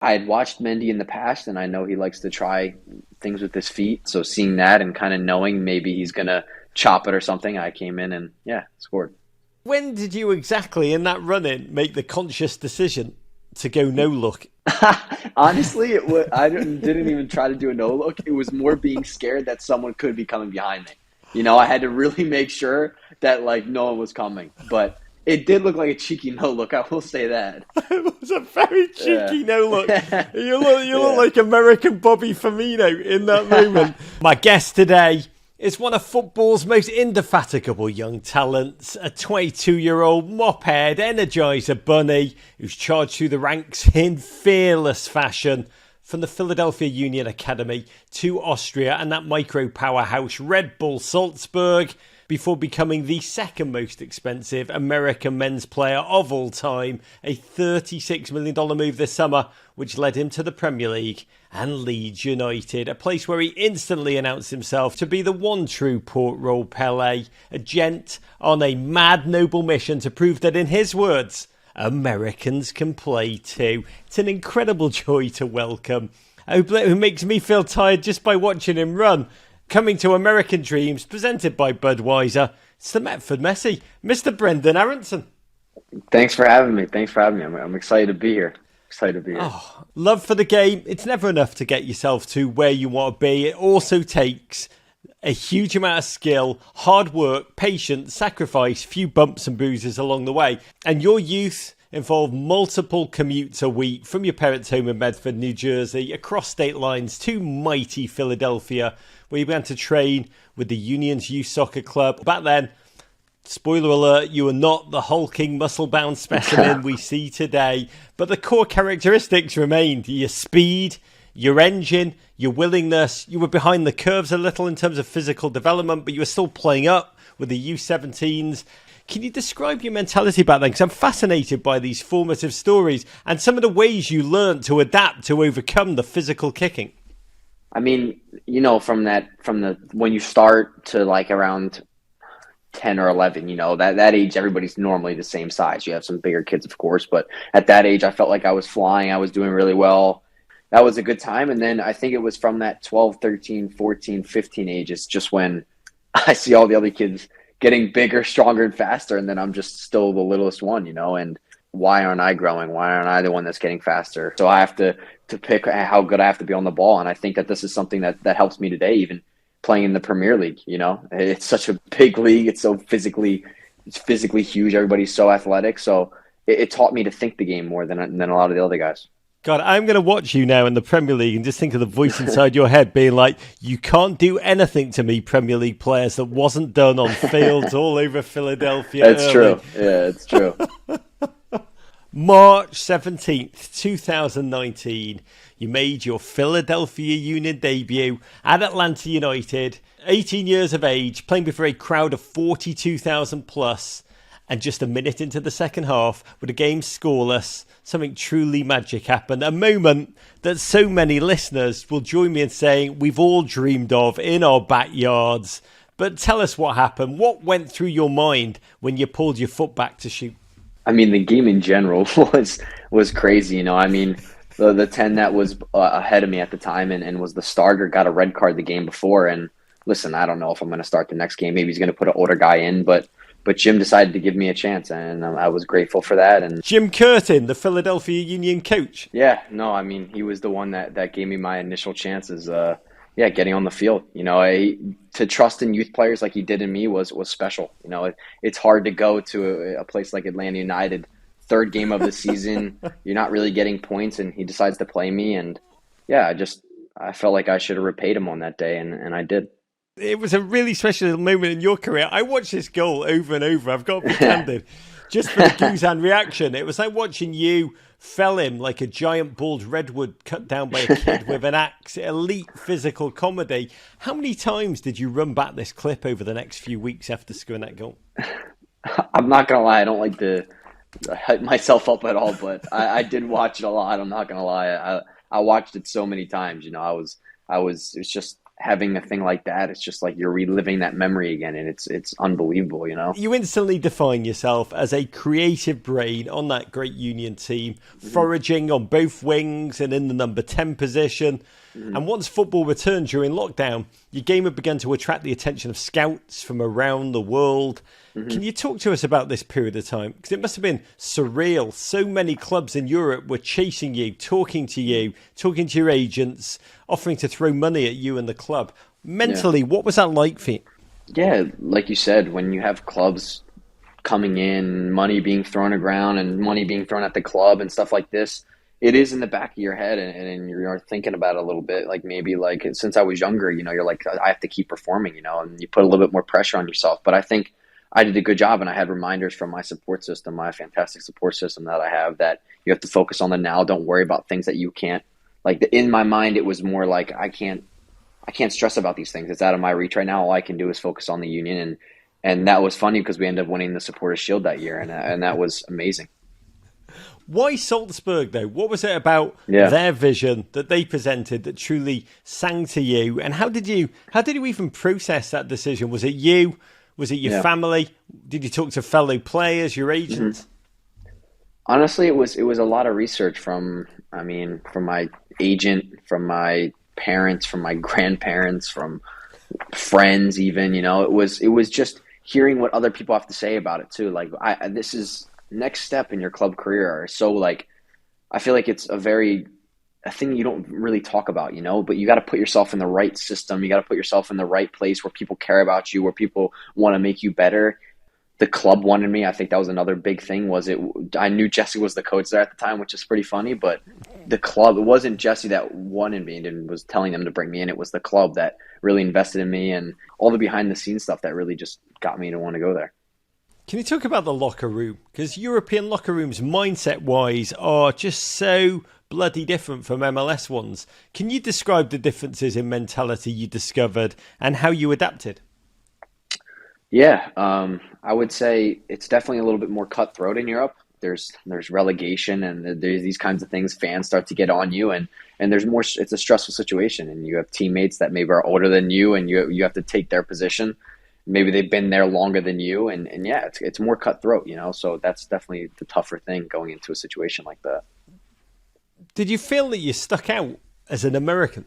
I had watched Mendy in the past, and I know he likes to try things with his feet. So seeing that and kind of knowing maybe he's gonna chop it or something, I came in and yeah, scored. When did you exactly in that run-in make the conscious decision to go no look? Honestly, I didn't even try to do a no look. It was more being scared that someone could be coming behind me. I had to really make sure that like no one was coming. But it did look like a cheeky no look. I will say that. It was a very Yeah. cheeky no look. You look Yeah. like American Bobby Firmino in that moment. My guest today is one of football's most indefatigable young talents, a 22-year-old mophead energizer bunny who's charged through the ranks in fearless fashion from the Philadelphia Union Academy to Austria and that micro powerhouse Red Bull Salzburg, before becoming the second most expensive American men's player of all time, a $36 million move this summer, which led him to the Premier League and Leeds United, a place where he instantly announced himself to be the one true Port Royal Pele, a gent on a mad noble mission to prove that, in his words, Americans can play too. It's an incredible joy to welcome, who makes me feel tired just by watching him run. Coming to American Dreams, presented by Budweiser, it's the Metford Messi, Mr. Brenden Aaronson. Thanks for having me. I'm excited to be here. Oh, love for the game. It's never enough to get yourself to where you want to be. It also takes a huge amount of skill, hard work, patience, sacrifice, few bumps and bruises along the way. And your youth involved multiple commutes a week from your parents' home in Medford, New Jersey, across state lines to mighty Philadelphia, where you began to train with the Union's youth soccer club. Back then, spoiler alert, you were not the hulking, muscle-bound specimen we see today, but the core characteristics remained. Your speed, your engine, your willingness. You were behind the curves a little in terms of physical development, but you were still playing up with the U17s. Can you describe your mentality back then? Because I'm fascinated by these formative stories and some of the ways you learned to adapt to overcome the physical kicking. I mean, from the when you start to like around 10 or 11, that age, everybody's normally the same size. You have some bigger kids, of course, but at that age, I felt like I was flying. I was doing really well. That was a good time. And then I think it was from that 12, 13, 14, 15 age, it's just when I see all the other kids getting bigger, stronger, and faster. And then I'm just still the littlest one, and why aren't I growing? Why aren't I the one that's getting faster? So I have to pick how good I have to be on the ball. And I think that this is something that helps me today, even playing in the Premier League. It's such a big league. It's physically huge. Everybody's so athletic. So it taught me to think the game more than a lot of the other guys. God, I'm going to watch you now in the Premier League and just think of the voice inside your head being like, you can't do anything to me, Premier League players, that wasn't done on fields all over Philadelphia. That's true. Yeah, it's true. March 17th, 2019, you made your Philadelphia Union debut at Atlanta United, 18 years of age, playing before a crowd of 42,000 plus, and just a minute into the second half, with the game scoreless, something truly magic happened. A moment that so many listeners will join me in saying we've all dreamed of in our backyards. But tell us what happened. What went through your mind when you pulled your foot back to shoot? I mean, the game in general was crazy. I mean, the 10 that was ahead of me at the time and was the starter got a red card the game before. And listen, I don't know if I'm going to start the next game. Maybe he's going to put an older guy in, but Jim decided to give me a chance, and I was grateful for that. And Jim Curtin, the Philadelphia Union coach. Yeah, no, I mean, he was the one that gave me my initial chances. Getting on the field. To trust in youth players like he did in me was special. It's hard to go to a place like Atlanta United, third game of the season. You're not really getting points, and he decides to play me. And yeah, I felt like I should have repaid him on that day, and I did. It was a really special moment in your career. I watched this goal over and over. I've got to be candid. Just for the Guzan reaction. It was like watching you fell him like a giant bald redwood cut down by a kid with an axe. Elite physical comedy. How many times did you run back this clip over the next few weeks after scoring that goal? I'm not going to lie. I don't like to hype myself up at all, but I did watch it a lot. I'm not going to lie. I watched it so many times. It's just having a thing like that, it's just like you're reliving that memory again, and it's unbelievable, you know. You instantly define yourself as a creative brain on that great Union team, foraging on both wings and in the number 10 position. And once football returned during lockdown, your game had begun to attract the attention of scouts from around the world. Can you talk to us about this period of time? Because it must have been surreal. So many clubs in Europe were chasing you, talking to your agents, offering to throw money at you and the club. Mentally, what was that like for you? Yeah, like you said, when you have clubs coming in, money being thrown around and money being thrown at the club and stuff like this, it is in the back of your head, and you're thinking about it a little bit. Like maybe like since I was younger, you know, you're like, I have to keep performing, you know, and you put a little bit more pressure on yourself. But I think I did a good job, and I had reminders from my support system, my fantastic support system that I have, that you have to focus on the now. Don't worry about things that you can't. Like in my mind, it was more like I can't stress about these things. It's out of my reach right now. All I can do is focus on the Union, and that was funny because we ended up winning the Supporters Shield that year, and that was amazing. Why Salzburg, though? What was it about their vision that they presented that truly sang to you? And how did you even process that decision? Was it you? Was it your family? Did you talk to fellow players, your agents? Honestly, it was a lot of research from my agent, from my parents, from my grandparents, from friends even, you know. It was just hearing what other people have to say about it too. Like this is next step in your club career. So like I feel like it's a thing you don't really talk about, you know, but you got to put yourself in the right system. You got to put yourself in the right place where people care about you, where people want to make you better. The club wanted me. I think that was another big thing. I knew Jesse was the coach there at the time, which is pretty funny, but the club, it wasn't Jesse that wanted me and was telling them to bring me in. It was the club that really invested in me, and all the behind the scenes stuff that really just got me to want to go there. Can you talk about the locker room? Because European locker rooms, mindset-wise, are just so bloody different from MLS ones. Can you describe the differences in mentality you discovered and how you adapted? Yeah, I would say it's definitely a little bit more cutthroat in Europe. There's relegation, and there's these kinds of things. Fans start to get on you, and there's more. It's a stressful situation, and you have teammates that maybe are older than you, and you have to take their position. Maybe they've been there longer than you, and yeah, it's more cutthroat, you know. So that's definitely the tougher thing going into a situation like that. Did you feel that you stuck out as an American?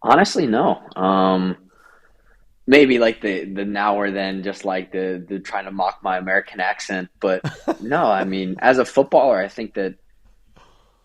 Honestly, no. Maybe like the now or then, just like the trying to mock my American accent, but no. I mean, as a footballer, I think that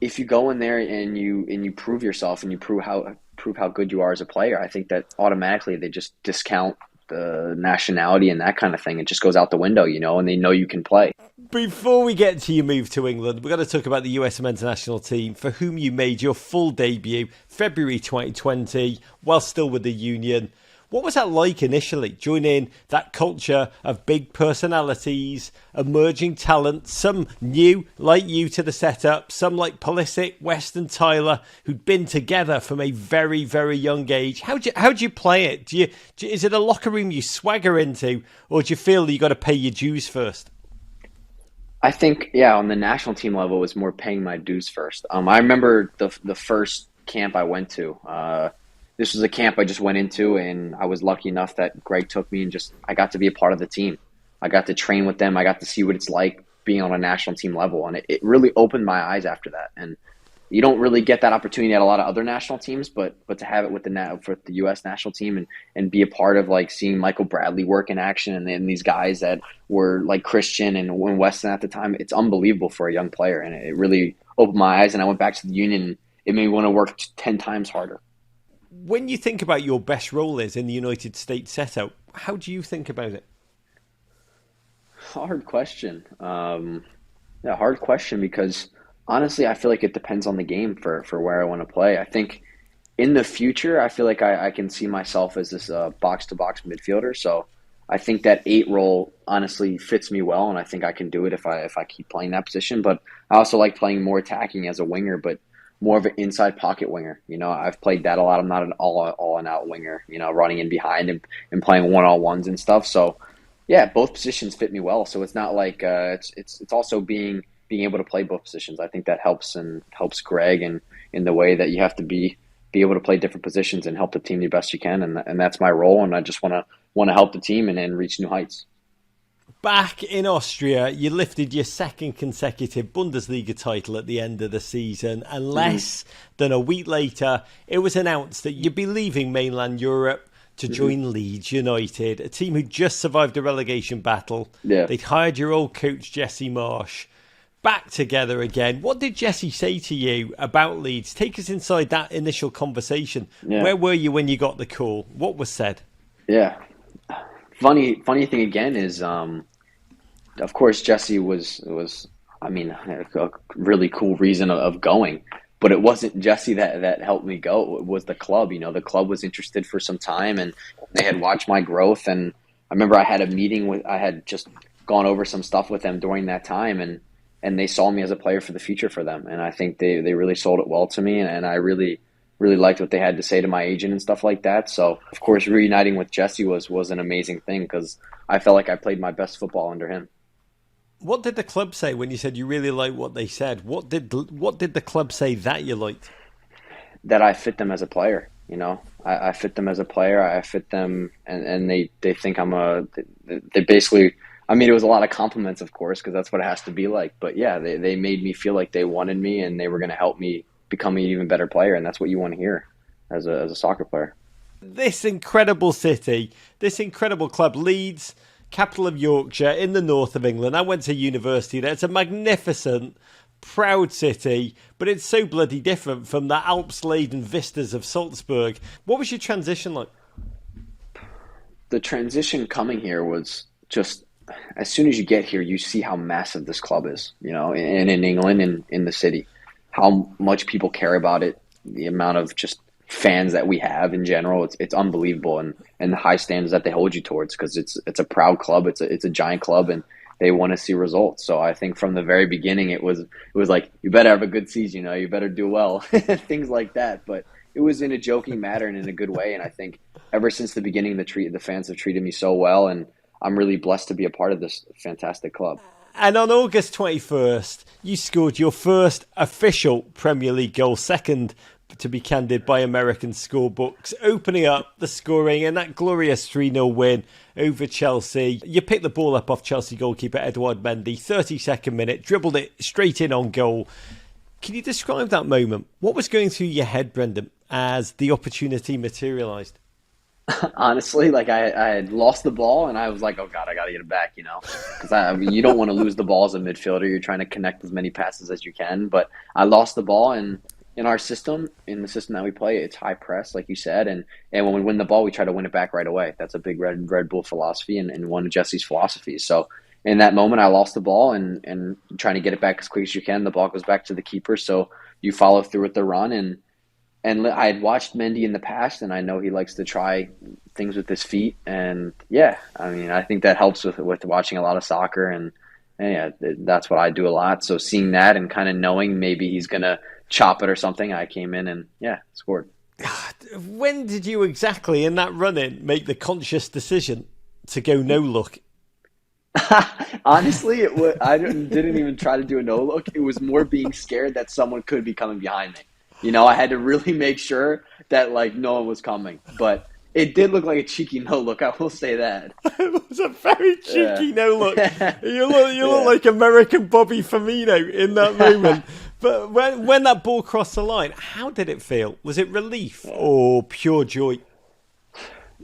if you go in there and you prove yourself and you prove how good you are as a player, I think that automatically they just discount the nationality and that kind of thing. It just goes out the window, you know, and they know you can play. Before we get to your move to England, we've got to talk about the USMNT national team, for whom you made your full debut February 2020 while still with the Union. What was that like initially, joining that culture of big personalities, emerging talent, some new like you to the setup, some like Pulisic, West and Tyler, who'd been together from a very, very young age? How do you play it? Is it a locker room you swagger into, or do you feel that you got to pay your dues first? I think, yeah, on the national team level, it was more paying my dues first. I remember the first camp I went to. This was a camp I just went into, and I was lucky enough that Greg took me, and I got to be a part of the team. I got to train with them. I got to see what it's like being on a national team level, and it really opened my eyes after that. And you don't really get that opportunity at a lot of other national teams, but to have it with the U.S. national team and be a part of like seeing Michael Bradley work in action, and then these guys that were like Christian and Weston at the time, it's unbelievable for a young player, and it really opened my eyes. And I went back to the Union, and it made me want to work 10 times harder. When you think about your best role is in the United States setup, how do you think about it? Hard question. Hard question, because honestly, I feel like it depends on the game for where I want to play. I think in the future, I feel like I can see myself as this box-to-box midfielder. So I think that 8 role honestly fits me well, and I think I can do it if I keep playing that position. But I also like playing more attacking as a winger, but more of an inside pocket winger. You know, I've played that a lot. I'm not an all and out winger, you know, running in behind and playing one-on-ones and stuff. So yeah, both positions fit me well. So it's not like it's also being able to play both positions. I think that helps Greg and in the way that you have to be be able to play different positions and help the team the best you can. And that's my role. And I just want to help the team and reach new heights. Back in Austria, you lifted your second consecutive Bundesliga title at the end of the season, and less than a week later, it was announced that you'd be leaving mainland Europe to join Leeds United, a team who just survived a relegation battle. Yeah. They'd hired your old coach, Jesse Marsh, back together again. What did Jesse say to you about Leeds? Take us inside that initial conversation. Yeah. Where were you when you got the call? What was said? Yeah. Funny thing again is, of course, Jesse was I mean, a really cool reason of going, but it wasn't Jesse that helped me go. It was the club. You know, the club was interested for some time, and they had watched my growth. And I remember I had a meeting I had just gone over some stuff with them during that time, and they saw me as a player for the future for them. And I think they really sold it well to me, and I really liked what they had to say to my agent and stuff like that. So, of course, reuniting with Jesse was an amazing thing because I felt like I played my best football under him. What did the club say when you said you really liked what they said? What did the club say that you liked? That I fit them as a player. You know, I fit them as a player. I fit them, and they think they basically. I mean, it was a lot of compliments, of course, because that's what it has to be like. But yeah, they made me feel like they wanted me and they were going to help me become an even better player, and that's what you want to hear as a soccer player. This incredible city, this incredible club, Leeds, capital of Yorkshire, in the north of England. I went to university there. It's a magnificent, proud city, but it's so bloody different from the Alps-laden vistas of Salzburg. What was your transition like? The transition coming here was just, as soon as you get here, you see how massive this club is, you know, and in England and in the city, how much people care about it, the amount of just fans that we have in general. It's unbelievable, and the high standards that they hold you towards, because it's a proud club, it's a giant club, and they want to see results. So I think from the very beginning it was like, you better have a good season, you know, you better do well, things like that. But it was in a joking manner and in a good way, and I think ever since the beginning the fans have treated me so well, and I'm really blessed to be a part of this fantastic club. And on August 21st, you scored your first official Premier League goal, second, to be candid, by American scorebooks, opening up the scoring in that glorious 3-0 win over Chelsea. You picked the ball up off Chelsea goalkeeper Edouard Mendy, 32nd minute, dribbled it straight in on goal. Can you describe that moment? What was going through your head, Brenden, as the opportunity materialised? Honestly, like I had lost the ball and I was like, oh God, I got to get it back, you know, because you don't want to lose the ball as a midfielder. You're trying to connect as many passes as you can. But I lost the ball, and in our system, in the system that we play, it's high press, like you said. And when we win the ball, we try to win it back right away. That's a big Red Bull philosophy and one of Jesse's philosophies. So in that moment, I lost the ball and trying to get it back as quick as you can. The ball goes back to the keeper. So you follow through with the run. And I had watched Mendy in the past, and I know he likes to try things with his feet. And yeah, I mean, I think that helps with watching a lot of soccer, and yeah, that's what I do a lot. So seeing that and kind of knowing maybe he's gonna chop it or something, I came in and yeah, scored. When did you exactly in that run-in make the conscious decision to go no look? Honestly, I didn't even try to do a no look. It was more being scared that someone could be coming behind me. You know, I had to really make sure that like no one was coming, but it did look like a cheeky no look. I will say that. It was a very cheeky no look. You look like American Bobby Firmino in that moment. But when that ball crossed the line, how did it feel? Was it relief or pure joy?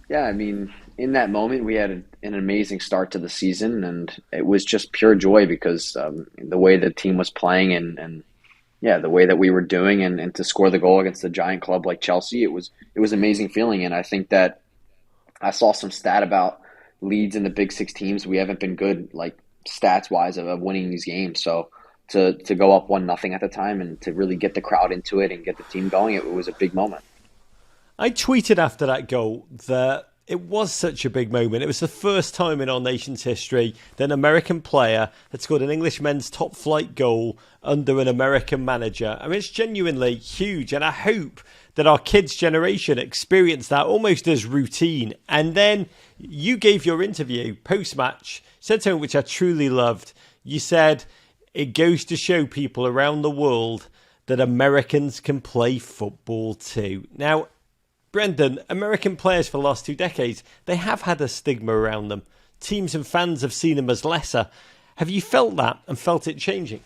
Yeah, I mean, in that moment, we had an amazing start to the season, and it was just pure joy because the way the team was playing and yeah, the way that we were doing, and to score the goal against a giant club like Chelsea, it was amazing feeling. And I think that I saw some stat about Leeds and the Big Six teams. We haven't been good, like stats wise, of winning these games. So to go up 1-0 at the time and to really get the crowd into it and get the team going, it was a big moment. I tweeted after that goal that it was such a big moment. It was the first time in our nation's history that an American player had scored an English men's top flight goal under an American manager. I mean, it's genuinely huge, and I hope that our kids' generation experience that almost as routine. And then you gave your interview post-match, said something which I truly loved. You said, it goes to show people around the world that Americans can play football too. Now, Brenden, American players for the last 2 decades, they have had a stigma around them. Teams and fans have seen them as lesser. Have you felt that and felt it changing?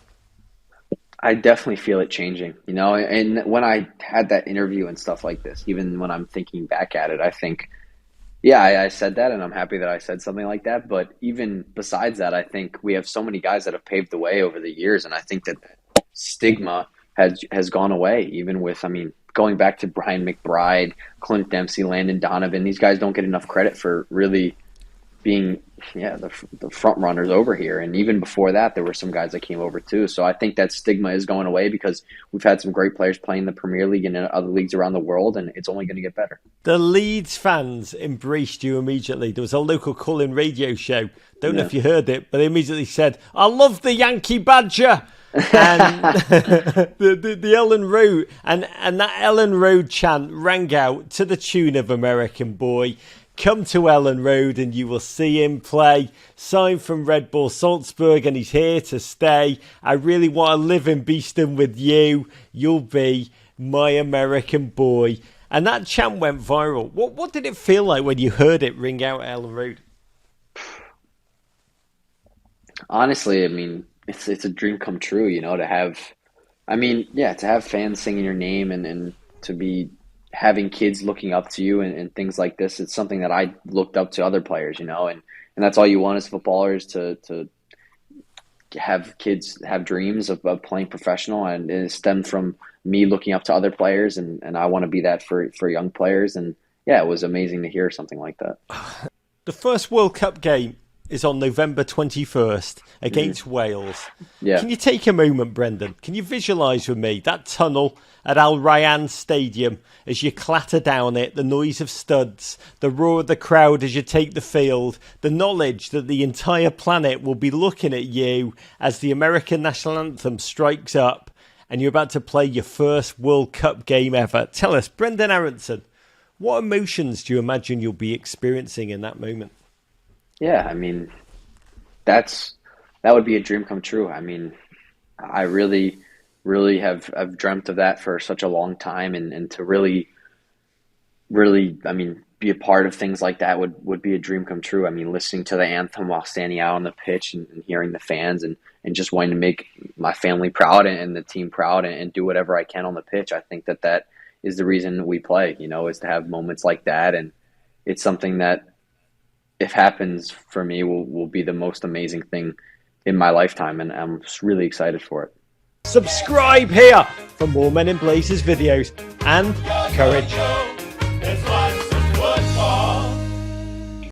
I definitely feel it changing, and when I had that interview and stuff like this, even when I'm thinking back at it, I think, yeah, I said that and I'm happy that I said something like that. But even besides that, I think we have so many guys that have paved the way over the years. And I think that stigma has gone away, even with, going back to Brian McBride, Clint Dempsey, Landon Donovan. These guys don't get enough credit for really being the front runners over here. And even before that, there were some guys that came over too. So I think that stigma is going away because we've had some great players playing in the Premier League and in other leagues around the world, and it's only going to get better. The Leeds fans embraced you immediately. There was a local call-in radio show. Don't know if you heard it, but they immediately said, "I love the Yankee Badger." And the Ellen Road and that Ellen Road chant rang out to the tune of American Boy. Come to Ellen Road and you will see him play. Signed from Red Bull Salzburg and he's here to stay. I really want to live in Beeston with you. You'll be my American boy. And that chant went viral. What did it feel like when you heard it ring out at Ellen Road? Honestly, it's a dream come true, to have, to have fans singing your name and to be having kids looking up to you and things like this. It's something that I looked up to other players, and that's all you want as footballers, to have kids have dreams of playing professional, and it stemmed from me looking up to other players, and I want to be that for young players. And yeah, it was amazing to hear something like that. The first World Cup game is on November 21st against Wales. Yeah. Can you take a moment, Brenden? Can you visualise with me that tunnel at Al Rayyan Stadium as you clatter down it, the noise of studs, the roar of the crowd as you take the field, the knowledge that the entire planet will be looking at you as the American national anthem strikes up and you're about to play your first World Cup game ever? Tell us, Brenden Aaronson, what emotions do you imagine you'll be experiencing in that moment? Yeah, that would be a dream come true. I really have dreamt of that for such a long time, and to really, be a part of things like that would be a dream come true. Listening to the anthem while standing out on the pitch and hearing the fans and just wanting to make my family proud and the team proud and do whatever I can on the pitch. I think that is the reason we play, is to have moments like that. And it's something that, if happens for me, will be the most amazing thing in my lifetime, and I'm just really excited for it. Subscribe here for more Men in Blazers videos and courage.